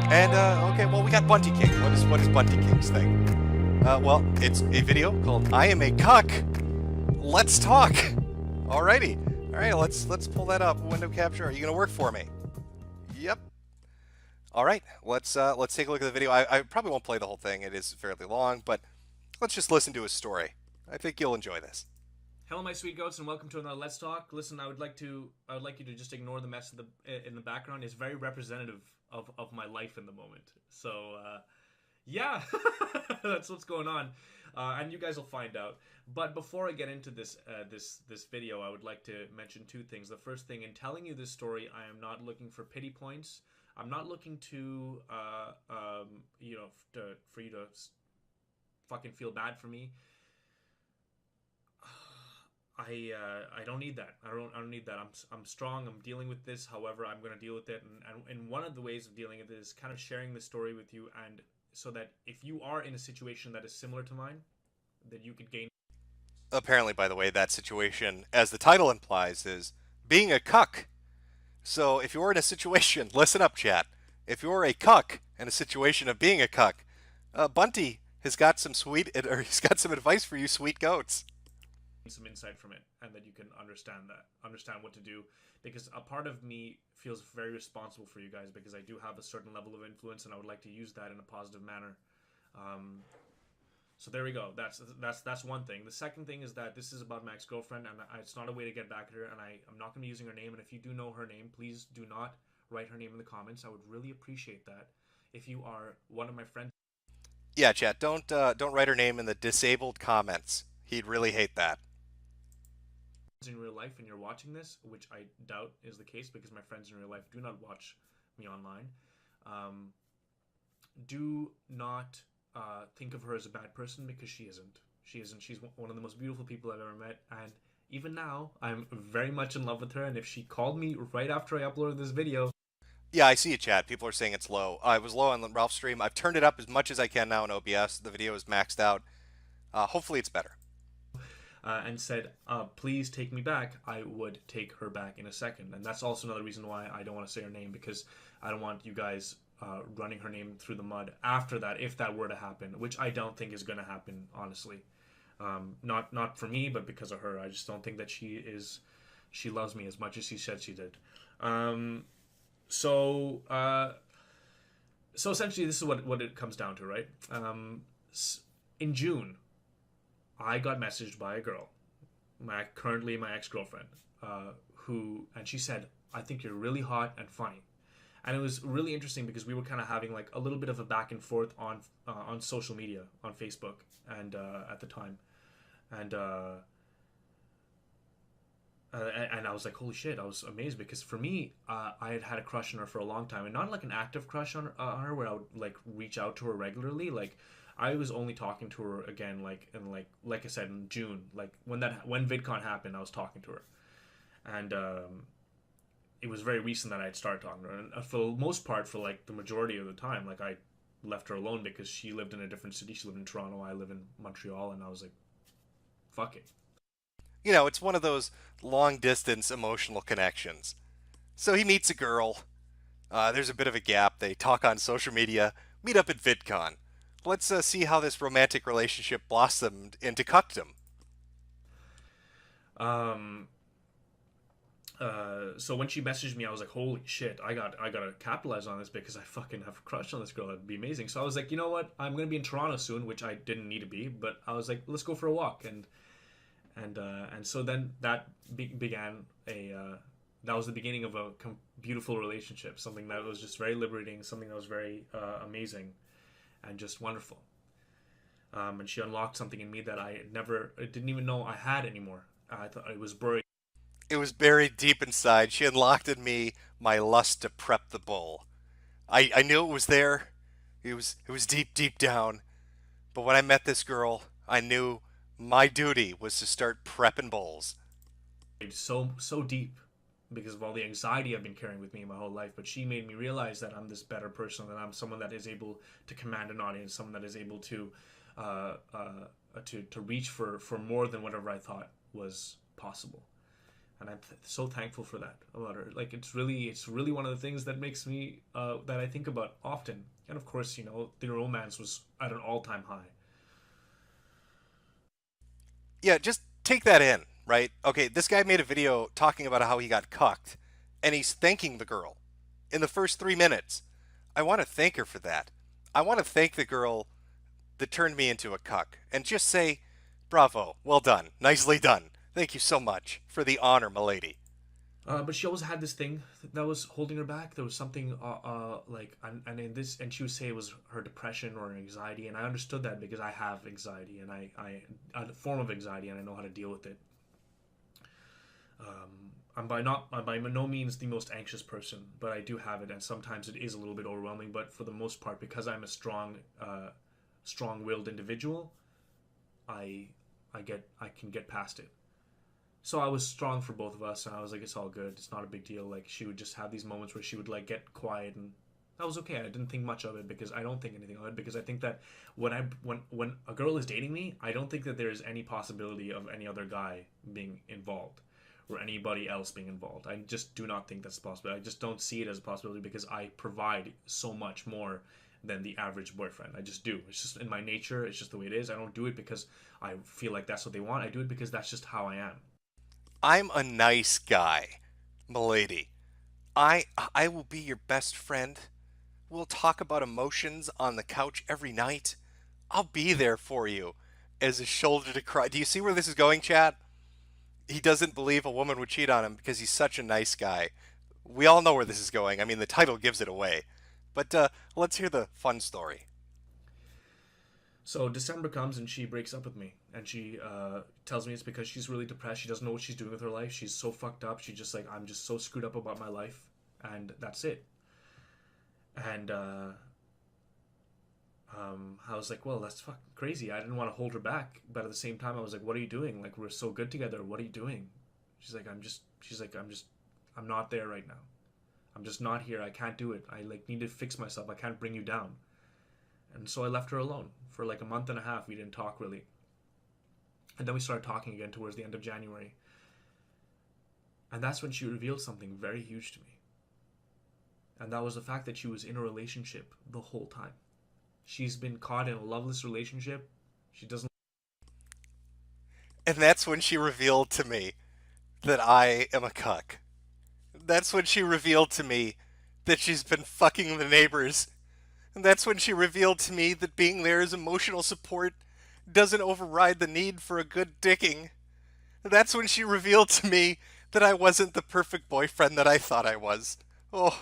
And okay, well, we got Bunty King. What is Bunty King's thing? Well, it's a video called "I Am a Cuck." Let's talk. Alrighty, all right. Let's pull that up. Window capture. Are you gonna work for me? Yep. All right. Let's take a look at the video. I probably won't play the whole thing. It is fairly long, but let's just listen to his story. I think you'll enjoy this. Hello, my sweet goats, and welcome to another Let's Talk. Listen, I would like you to just ignore the mess in the background. It's very representative of my life in the moment. So, yeah, that's what's going on, and you guys will find out. But before I get into this video, I would like to mention two things. The first thing, in telling you this story, I am not looking for pity points. I'm not looking to for you to fucking feel bad for me. I don't need that. I don't need that. I'm strong. I'm dealing with this. However, I'm going to deal with it. And one of the ways of dealing with it is kind of sharing the story with you, and so that if you are in a situation that is similar to mine, that you could gain. Apparently, by the way, that situation, as the title implies, is being a cuck. So if you're in a situation, listen up, chat. If you're a cuck in a situation of being a cuck, Bunty has got some he's got some advice for you, sweet goats. Some insight from it, and that you can understand what to do, because a part of me feels very responsible for you guys, because I do have a certain level of influence, and I would like to use that in a positive manner. So there we go. That's one thing. The second thing is that this is about my ex-girlfriend, and it's not a way to get back at her, and I'm not going to be using her name. And if you do know her name, please do not write her name in the comments. I would really appreciate that if you are one of my friends. Yeah, chat. Don't write her name in the disabled comments. He'd really hate that. In real life and you're watching this, which I doubt is the case, because my friends in real life do not watch me online, do not think of her as a bad person, because she isn't. She's one of the most beautiful people I've ever met, and even now I'm very much in love with her. And if she called me right after I uploaded this video. Yeah, I see it, chat. People are saying it's low. I was low on Ralph's stream. I've turned it up as much as I can now in OBS. The video is maxed out. Hopefully it's better. And said, please take me back, I would take her back in a second. And that's also another reason why I don't want to say her name, because I don't want you guys running her name through the mud after that, if that were to happen, which I don't think is going to happen, honestly. Not for me, but because of her. I just don't think that she loves me as much as she said she did. So essentially, this is what it comes down to, right? In June, I got messaged by a girl, currently my ex-girlfriend, and she said, "I think you're really hot and funny," and it was really interesting, because we were kind of having like a little bit of a back and forth on social media, on Facebook, and at the time, and I was like, holy shit! I was amazed, because for me, I had a crush on her for a long time, and not like an active crush on her where I would like reach out to her regularly, like. I was only talking to her again, like I said, in June, like when VidCon happened, I was talking to her, and it was very recent that I had started talking to her, and for the most part, for like the majority of the time, like I left her alone, because she lived in a different city. She lived in Toronto, I live in Montreal, and I was like, fuck it. You know, it's one of those long distance emotional connections. So he meets a girl. There's a bit of a gap. They talk on social media, meet up at VidCon. Let's see how this romantic relationship blossomed into cuckdom. So when she messaged me, I was like, holy shit, I gotta capitalize on this, because I fucking have a crush on this girl. It'd be amazing. So I was like, you know what? I'm gonna be in Toronto soon, which I didn't need to be, but I was like, let's go for a walk, and so then that began that was the beginning of a beautiful relationship, something that was just very liberating, something that was very amazing, and just wonderful. And she unlocked something in me that I didn't even know I had anymore. I thought it was buried. It was buried deep inside. She unlocked in me my lust to prep the bull. I knew it was there. It was deep, deep down. But when I met this girl, I knew my duty was to start prepping bulls. So deep, because of all the anxiety I've been carrying with me my whole life. But she made me realize that I'm this better person, that I'm someone that is able to command an audience, someone that is able to reach for more than whatever I thought was possible. and I'm so thankful for that about her. Like it's really one of the things that makes me that I think about often. And of course, you know, the romance was at an all-time high. Yeah, just take that in, right? Okay, this guy made a video talking about how he got cucked, and he's thanking the girl in the first 3 minutes. I want to thank her for that. I want to thank the girl that turned me into a cuck and just say, bravo, well done, nicely done. Thank you so much for the honor, milady. But she always had this thing that was holding her back. There was something, like, and in this, and she would say it was her depression or anxiety, and I understood that because I have anxiety, and I a form of anxiety, and I know how to deal with it. I'm by no means the most anxious person, but I do have it, and sometimes it is a little bit overwhelming. But for the most part, because I'm a strong-willed individual, I I can get past it. So I was strong for both of us, and I was like, it's all good. It's not a big deal. Like she would just have these moments where she would like get quiet, and that was okay. I didn't think much of it because I don't think anything of it because I think that when a girl is dating me, I don't think that there is any possibility of any other guy being involved or anybody else being involved. I just do not think that's possible. I just don't see it as a possibility because I provide so much more than the average boyfriend. I just do. It's just in my nature. It's just the way it is. I don't do it because I feel like that's what they want. I do it because that's just how I am. I'm a nice guy, milady. I I will be your best friend. We'll talk about emotions on the couch every night. I'll be there for you as a shoulder to cry. Do you see where this is going, Chad? He doesn't believe a woman would cheat on him because he's such a nice guy. We all know where this is going. I mean, the title gives it away. But let's hear the fun story. So December comes and she breaks up with me, and she tells me it's because she's really depressed. She doesn't know what she's doing with her life. She's so fucked up. She's just like, I'm just so screwed up about my life, and that's it. And I was like, well, that's fucking crazy. I didn't want to hold her back, but at the same time, I was like, what are you doing? Like, we're so good together. What are you doing? She's like, I'm not there right now. I'm just not here. I can't do it. I like need to fix myself. I can't bring you down. And so I left her alone for like a month and a half. We didn't talk really. And then we started talking again towards the end of January. And that's when she revealed something very huge to me. And that was the fact that she was in a relationship the whole time. She's been caught in a loveless relationship. She doesn't. And that's when she revealed to me that I am a cuck. That's when she revealed to me that she's been fucking the neighbors. And that's when she revealed to me that being there as emotional support doesn't override the need for a good dicking. That's when she revealed to me that I wasn't the perfect boyfriend that I thought I was. Oh,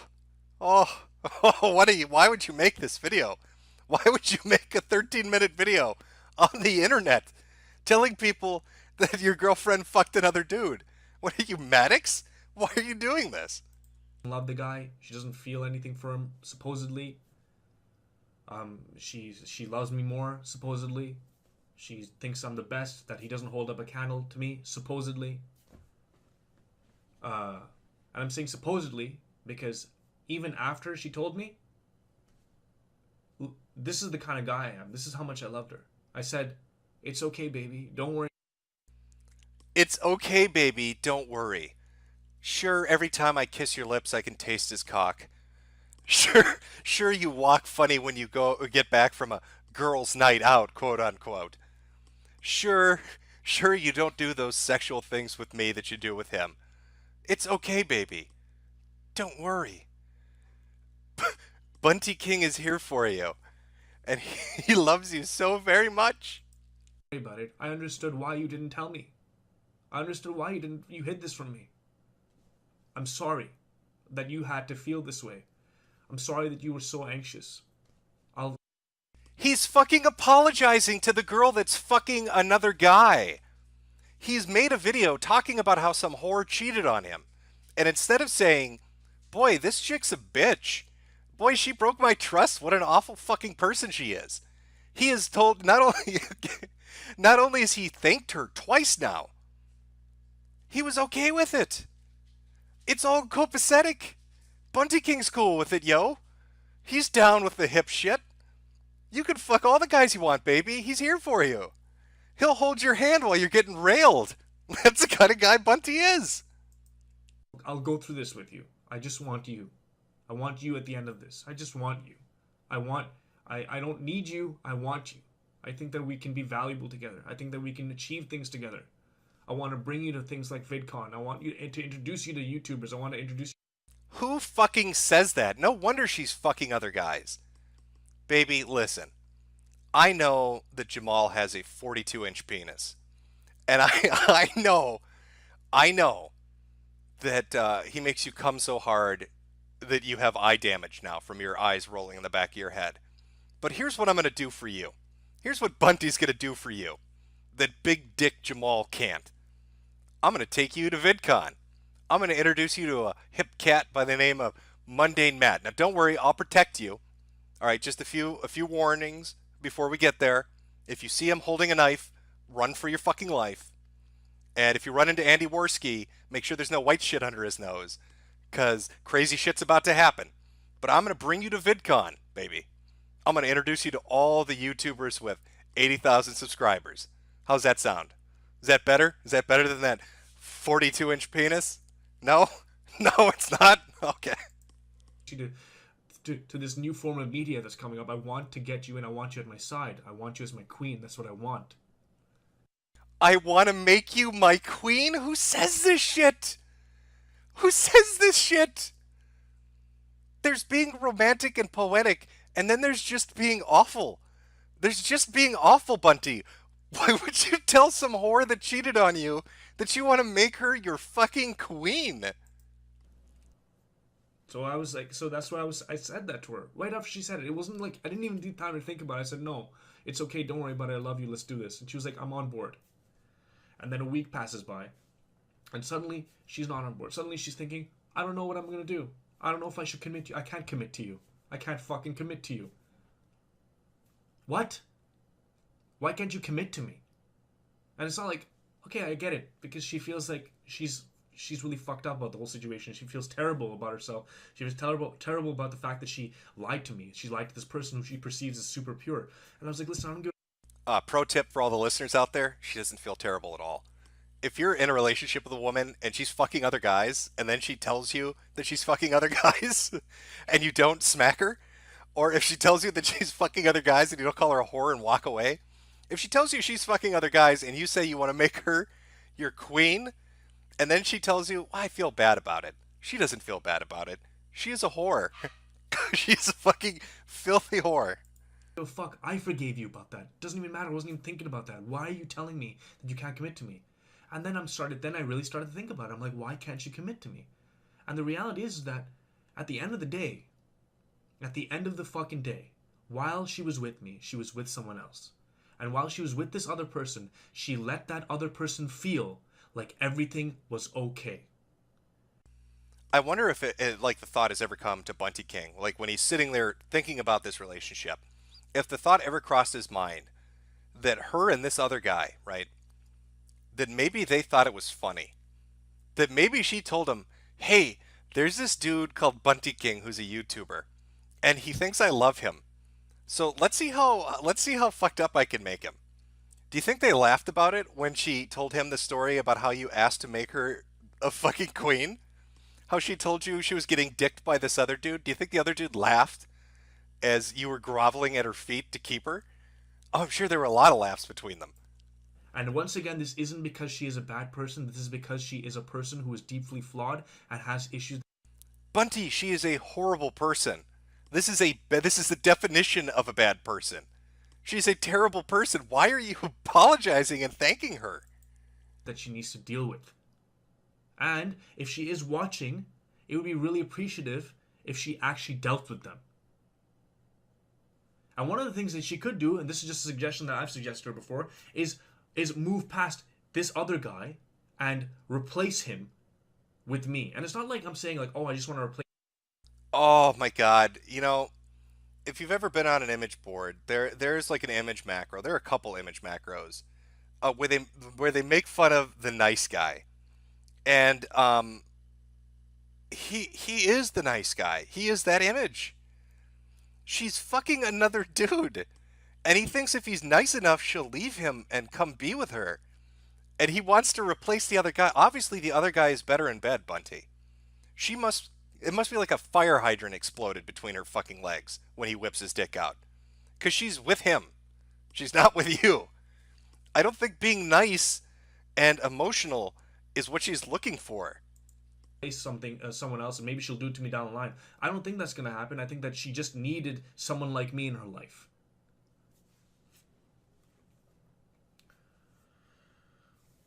oh, oh, why would you make this video? Why would you make a 13-minute video on the internet telling people that your girlfriend fucked another dude? What are you, Maddox? Why are you doing this? Love the guy. She doesn't feel anything for him, supposedly. She loves me more, supposedly. She thinks I'm the best, that he doesn't hold up a candle to me, supposedly. And I'm saying supposedly because even after she told me, this is the kind of guy I am. This is how much I loved her. I said, it's okay, baby. Don't worry. It's okay, baby. Don't worry. Sure, every time I kiss your lips, I can taste his cock. Sure, you walk funny when you get back from a girls' night out, quote unquote. Sure, you don't do those sexual things with me that you do with him. It's okay, baby. Don't worry. Bunty King is here for you, and he loves you so very much. About it. I understood why you didn't tell me. I understood why you hid this from me. I'm sorry that you had to feel this way. I'm sorry that you were so anxious. He's fucking apologizing to the girl that's fucking another guy. He's made a video talking about how some whore cheated on him. And instead of saying, boy, this chick's a bitch. Boy, she broke my trust. What an awful fucking person she is. He has told not only has he thanked her twice now, he was okay with it. It's all copacetic. Bunty King's cool with it, yo. He's down with the hip shit. You can fuck all the guys you want, baby. He's here for you. He'll hold your hand while you're getting railed. That's the kind of guy Bunty is. I'll go through this with you. I just want you. I want you at the end of this. I just want you. I don't need you. I want you. I think that we can be valuable together. I think that we can achieve things together. I want to bring you to things like VidCon. I want you to introduce you to YouTubers. I want to introduce you. Who fucking says that? No wonder she's fucking other guys. Baby, listen. I know that Jamal has a 42-inch penis. And I know that he makes you come so hard that you have eye damage now from your eyes rolling in the back of your head. But here's what I'm going to do for you. Here's what Bunty's going to do for you that Big Dick Jamal can't. I'm going to take you to VidCon. I'm going to introduce you to a hip cat by the name of Mundane Matt. Now, don't worry, I'll protect you. All right, just a few warnings before we get there. If you see him holding a knife, run for your fucking life. And if you run into Andy Worski, make sure there's no white shit under his nose, because crazy shit's about to happen. But I'm going to bring you to VidCon, baby. I'm going to introduce you to all the YouTubers with 80,000 subscribers. How's that sound? Is that better? Is that better than that 42-inch penis? No? No, it's not? Okay. To this new form of media that's coming up. I want to get you in. I want you at my side. I want you as my queen. That's what I want. I want to make you my queen? Who says this shit? Who says this shit? There's being romantic and poetic, and then there's just being awful. There's just being awful, Bunty. Why would you tell some whore that cheated on you that you want to make her your fucking queen? So I was like, so that's why I said that to her. Right after she said it. It wasn't like, I didn't even need time to think about it. I said, no, it's okay, don't worry about it, I love you, let's do this. And she was like, I'm on board. And then a week passes by, and suddenly she's not on board. Suddenly she's thinking, I don't know what I'm gonna do. I don't know if I should commit to you. I can't commit to you. I can't fucking commit to you. What? Why can't you commit to me? And it's not like, okay, I get it, because she feels like she's really fucked up about the whole situation. She feels terrible about herself. She feels terrible about the fact that she lied to me. She lied to this person who she perceives as super pure. And I was like, listen, I don't give pro tip for all the listeners out there, she doesn't feel terrible at all. If you're in a relationship with a woman and she's fucking other guys, and then she tells you that she's fucking other guys, and you don't smack her, or if she tells you that she's fucking other guys and you don't call her a whore and walk away, if she tells you she's fucking other guys and you say you want to make her your queen, and then she tells you, I feel bad about it. She doesn't feel bad about it. She is a whore. She's a fucking filthy whore. a fuck. I forgave you about that. Doesn't even matter. I wasn't even thinking about that. Why are you telling me that you can't commit to me? And then I really started to think about it. I'm like, why can't she commit to me? And the reality is that at the end of the day, at the end of the fucking day, while she was with me, she was with someone else. And while she was with this other person, she let that other person feel like everything was okay. I wonder if like the thought has ever come to Bunty King, like when he's sitting there thinking about this relationship, if the thought ever crossed his mind that her and this other guy, right, that maybe they thought it was funny, that maybe she told him, hey, there's this dude called Bunty King who's a YouTuber, and he thinks I love him. So let's see how fucked up I can make him. Do you think they laughed about it when she told him the story about how you asked to make her a fucking queen? How she told you she was getting dicked by this other dude? Do you think the other dude laughed as you were groveling at her feet to keep her? Oh, I'm sure there were a lot of laughs between them. And once again, this isn't because she is a bad person. This is because she is a person who is deeply flawed and has issues. Bunty, she is a horrible person. This is the definition of a bad person. She's a terrible person. Why are you apologizing and thanking her? That she needs to deal with. And if she is watching, it would be really appreciative if she actually dealt with them. And one of the things that she could do, and this is just a suggestion that I've suggested to her before, is move past this other guy and replace him with me. And it's not like I'm saying like, oh, I just want to replace. Oh my god, you know, if you've ever been on an image board, there's like an image macro. There are a couple image macros where they make fun of the nice guy. And he is the nice guy. He is that image. She's fucking another dude. And he thinks if he's nice enough, she'll leave him and come be with her. And he wants to replace the other guy. Obviously, the other guy is better in bed, Bunty. It must be like a fire hydrant exploded between her fucking legs when he whips his dick out. Because she's with him. She's not with you. I don't think being nice and emotional is what she's looking for. Something someone else, and maybe she'll do it to me down the line. I don't think that's gonna happen. I think that she just needed someone like me in her life.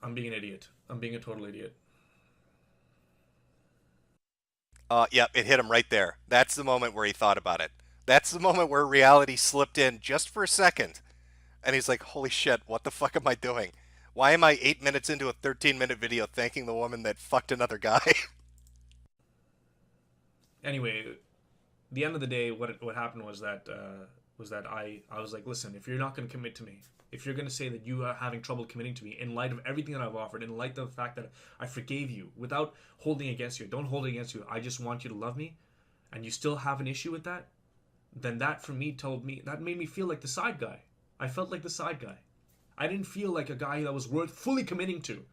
I'm being an idiot. I'm being a total idiot. Yep, it hit him right there. That's the moment where he thought about it. That's the moment where reality slipped in just for a second. And he's like, holy shit, what the fuck am I doing? Why am I 8 minutes into a 13-minute video thanking the woman that fucked another guy? Anyway, the end of the day, what happened was that I was like, listen, if you're not going to commit to me, if you're going to say that you are having trouble committing to me in light of everything that I've offered, in light of the fact that I forgave you without holding against you, don't hold it against you, I just want you to love me, and you still have an issue with that, then that for me that made me feel like the side guy. I felt like the side guy. I didn't feel like a guy that was worth fully committing to.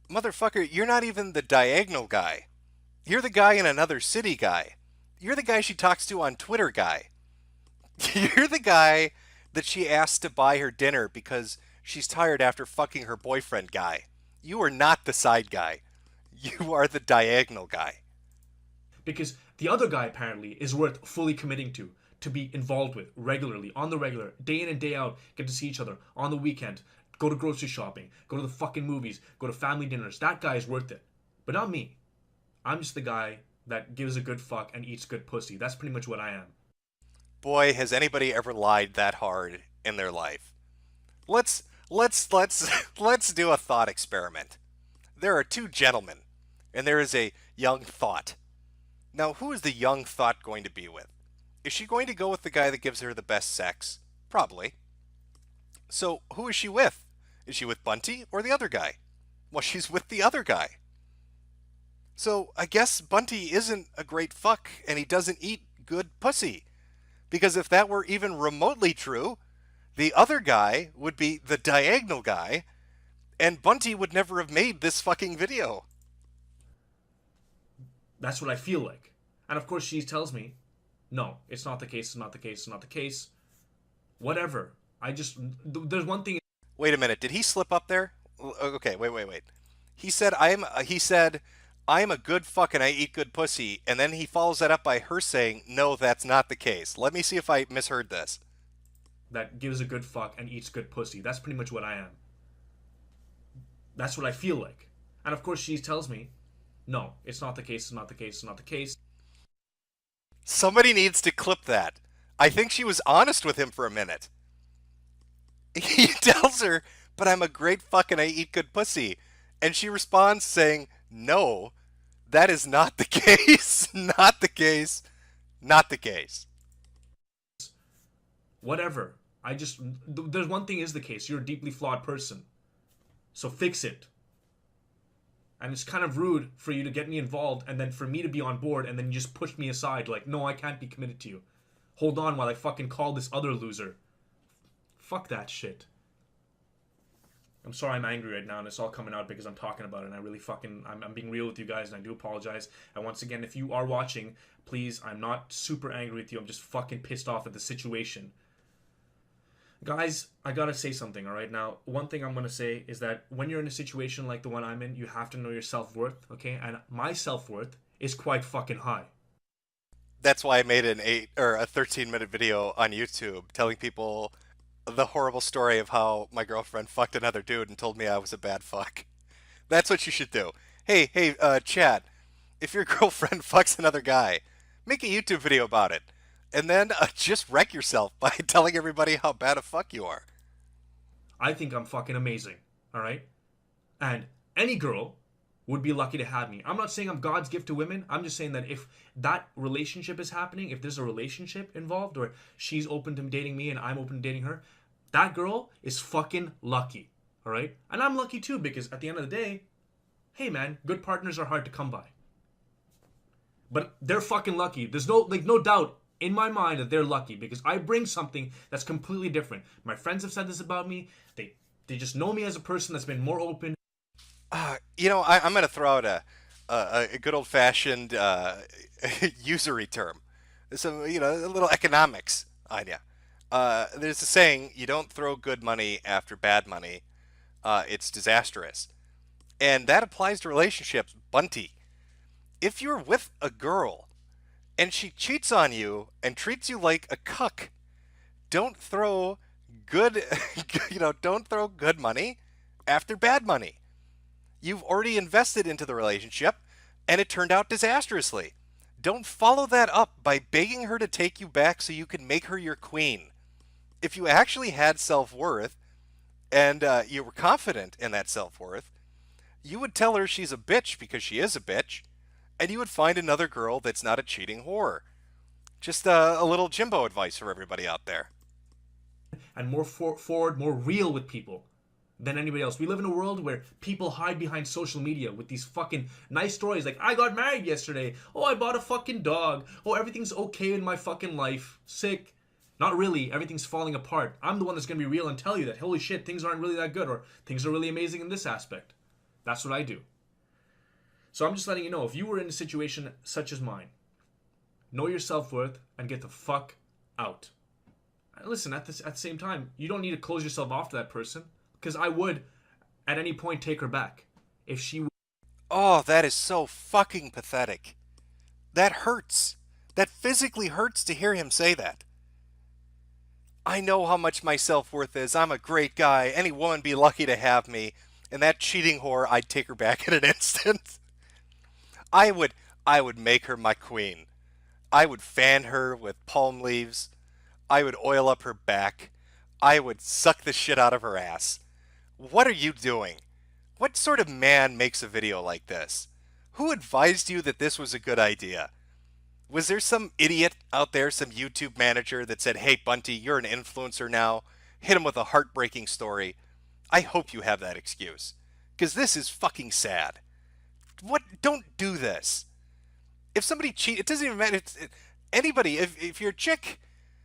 Motherfucker, you're not even the diagonal guy. You're the guy in another city guy. You're the guy she talks to on Twitter guy. You're the guy that she asked to buy her dinner because she's tired after fucking her boyfriend guy. You are not the side guy. You are the diagonal guy. Because the other guy apparently is worth fully committing to be involved with regularly, on the regular, day in and day out, get to see each other on the weekend, go to grocery shopping, go to the fucking movies, go to family dinners. That guy is worth it. But not me. I'm just the guy that gives a good fuck and eats good pussy. That's pretty much what I am. Boy, has anybody ever lied that hard in their life. Let's do a thought experiment. There are two gentlemen, and there is a young thought. Now, who is the young thought going to be with? Is she going to go with the guy that gives her the best sex? Probably. So, who is she with? Is she with Bunty or the other guy? Well, she's with the other guy. So, I guess Bunty isn't a great fuck, and he doesn't eat good pussy. Because if that were even remotely true, the other guy would be the diagonal guy, and Bunty would never have made this fucking video. That's what I feel like. And of course she tells me, no, it's not the case, it's not the case, it's not the case. Whatever. There's one thing. Wait a minute, did he slip up there? Okay, wait. He said, I'm a good fuck and I eat good pussy, and then he follows that up by her saying, no, that's not the case. Let me see if I misheard this. That gives a good fuck and eats good pussy. That's pretty much what I am. That's what I feel like. And of course she tells me, no, it's not the case, it's not the case, it's not the case. Somebody needs to clip that. I think she was honest with him for a minute. He tells her, but I'm a great fuck and I eat good pussy. And she responds saying, no, that is not the case. Not the case. Not the case. Whatever. There's one thing is the case. You're a deeply flawed person. So fix it. And it's kind of rude for you to get me involved and then for me to be on board and then you just push me aside like, no, I can't be committed to you. Hold on while I fucking call this other loser. Fuck that shit. I'm sorry I'm angry right now and it's all coming out because I'm talking about it and I really I'm being real with you guys and I do apologize. And once again, if you are watching, please, I'm not super angry with you. I'm just fucking pissed off at the situation. Guys, I gotta say something, alright? Now, one thing I'm gonna say is that when you're in a situation like the one I'm in, you have to know your self-worth, okay? And my self-worth is quite fucking high. That's why I made a 13-minute video on YouTube telling people the horrible story of how my girlfriend fucked another dude and told me I was a bad fuck. That's what you should do. Hey, chat, if your girlfriend fucks another guy, make a YouTube video about it. And then just wreck yourself by telling everybody how bad a fuck you are. I think I'm fucking amazing, alright? And any girl would be lucky to have me. I'm not saying I'm God's gift to women. I'm just saying that if that relationship is happening, if there's a relationship involved, or she's open to dating me and I'm open to dating her, that girl is fucking lucky, alright? And I'm lucky too, because at the end of the day, hey man, good partners are hard to come by. But they're fucking lucky. There's no doubt in my mind that they're lucky because I bring something that's completely different. My friends have said this about me. They just know me as a person that's been more open. I'm going to throw out a good old-fashioned usury term. Some, a little economics on you. There's a saying, you don't throw good money after bad money. It's disastrous. And that applies to relationships. Bunty, if you're with a girl and she cheats on you and treats you like a cuck, don't throw good, don't throw good money after bad money. You've already invested into the relationship and it turned out disastrously. Don't follow that up by begging her to take you back so you can make her your queen. If you actually had self-worth and you were confident in that self-worth, you would tell her she's a bitch because she is a bitch, and you would find another girl that's not a cheating whore. Just a little Jimbo advice for everybody out there. And more forward, more real with people than anybody else. We live in a world where people hide behind social media with these fucking nice stories like, I got married yesterday. Oh, I bought a fucking dog. Oh, everything's okay in my fucking life. Sick. Not really. Everything's falling apart. I'm the one that's going to be real and tell you that, holy shit, things aren't really that good, or things are really amazing in this aspect. That's what I do. So I'm just letting you know, if you were in a situation such as mine, know your self-worth and get the fuck out. And listen, at the same time, you don't need to close yourself off to that person, because I would, at any point, take her back. If she... Oh, that is so fucking pathetic. That hurts. That physically hurts to hear him say that. I know how much my self-worth is. I'm a great guy. Any woman be lucky to have me. And that cheating whore, I'd take her back in an instant. I would make her my queen. I would fan her with palm leaves. I would oil up her back. I would suck the shit out of her ass. What are you doing? What sort of man makes a video like this? Who advised you that this was a good idea? Was there some idiot out there, some YouTube manager that said, hey Bunty, you're an influencer now. Hit him with a heartbreaking story. I hope you have that excuse. Because this is fucking sad. Don't do this. If somebody cheats, it doesn't even matter. Anybody, if you're a chick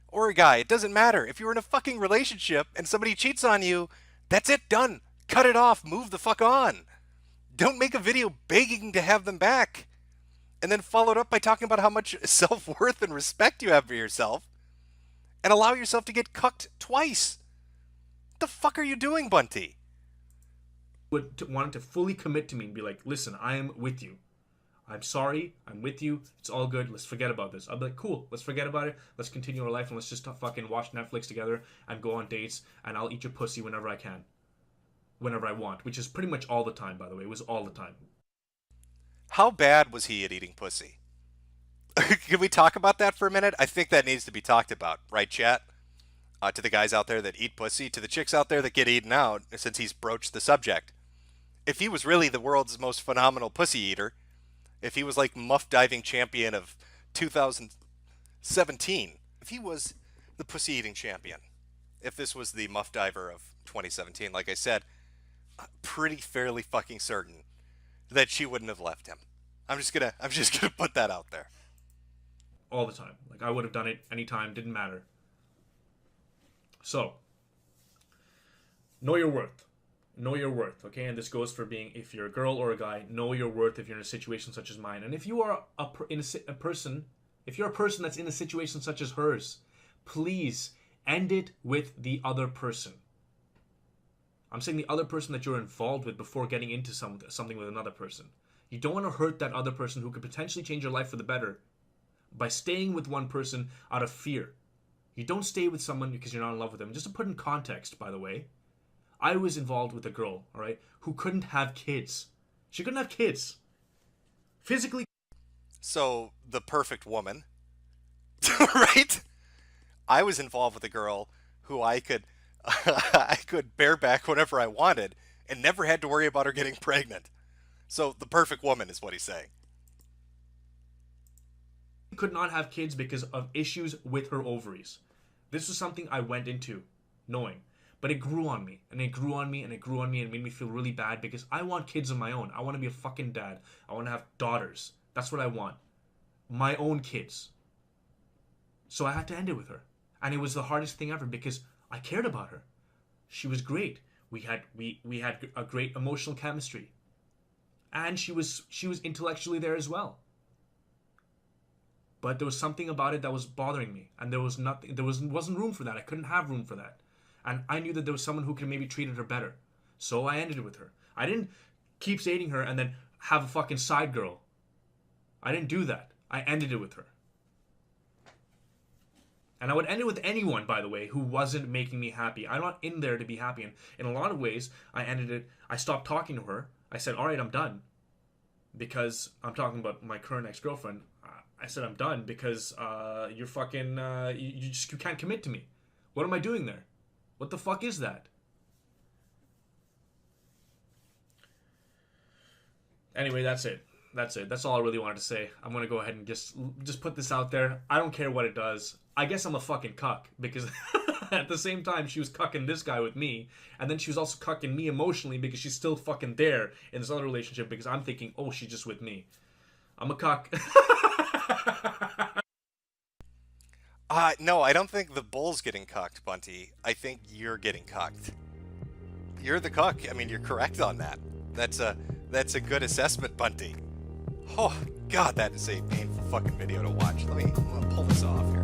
or a guy, it doesn't matter. If you're in a fucking relationship and somebody cheats on you, that's it, done. Cut it off, move the fuck on. Don't make a video begging to have them back. And then follow it up by talking about how much self-worth and respect you have for yourself. And allow yourself to get cucked twice. What the fuck are you doing, Bunty? Wanted to fully commit to me and be like, listen, I am with you. I'm sorry, I'm with you, it's all good, let's forget about this. I'll be like, cool, let's forget about it, let's continue our life, and let's just fucking watch Netflix together and go on dates, and I'll eat your pussy whenever I can. Whenever I want, which is pretty much all the time, by the way. It was all the time. How bad was he at eating pussy? Can we talk about that for a minute? I think that needs to be talked about, right, chat? To the guys out there that eat pussy, to the chicks out there that get eaten out, since he's broached the subject. If he was really the world's most phenomenal pussy eater, if he was like muff diving champion of 2017, if he was the pussy eating champion, if this was the muff diver of 2017, like I said, I'm pretty fairly fucking certain that she wouldn't have left him. I'm just gonna put that out there. All the time. Like, I would have done it anytime, didn't matter. So, know your worth. Know your worth, okay? And this goes for being, if you're a girl or a guy, know your worth if you're in a situation such as mine. And if you are if you're a person that's in a situation such as hers, please end it with the other person. I'm saying the other person that you're involved with before getting into something with another person. You don't want to hurt that other person who could potentially change your life for the better by staying with one person out of fear. You don't stay with someone because you're not in love with them. Just to put in context, by the way, I was involved with a girl, all right, who couldn't have kids. She couldn't have kids. Physically. So, the perfect woman, right? I was involved with a girl who I could bareback whenever I wanted and never had to worry about her getting pregnant. So, the perfect woman is what he's saying. Could not have kids because of issues with her ovaries. This was something I went into knowing. But it grew on me, and it grew on me, and it grew on me, and it made me feel really bad because I want kids of my own. I want to be a fucking dad. I want to have daughters. That's what I want. My own kids. So I had to end it with her. And it was the hardest thing ever because I cared about her. She was great. We had a great emotional chemistry. and she was intellectually there as well. But there was something about it that was bothering me, and wasn't room for that. I couldn't have room for that, and I knew that there was someone who could maybe treated her better, so I ended it with her. I didn't keep dating her and then have a fucking side girl. I didn't do that. I ended it with her. And I would end it with anyone, by the way, who wasn't making me happy. I'm not in there to be happy. And in a lot of ways, I ended it. I stopped talking to her. I said, all right, I'm done. Because I'm talking about my current ex-girlfriend. I said, I'm done because you're fucking, you can't commit to me. What am I doing there? What the fuck is that? Anyway, that's it. That's all I really wanted to say. I'm going to go ahead and just put this out there. I don't care what it does. I guess I'm a fucking cuck because at the same time she was cucking this guy with me, and then she was also cucking me emotionally because she's still fucking there in this other relationship because I'm thinking, oh, she's just with me. I'm a cuck. No, I don't think the bull's getting cucked, Bunty. I think you're getting cucked. You're the cuck. I mean, you're correct on that. That's a good assessment, Bunty. Oh, God, that is a painful fucking video to watch. Let me pull this off here.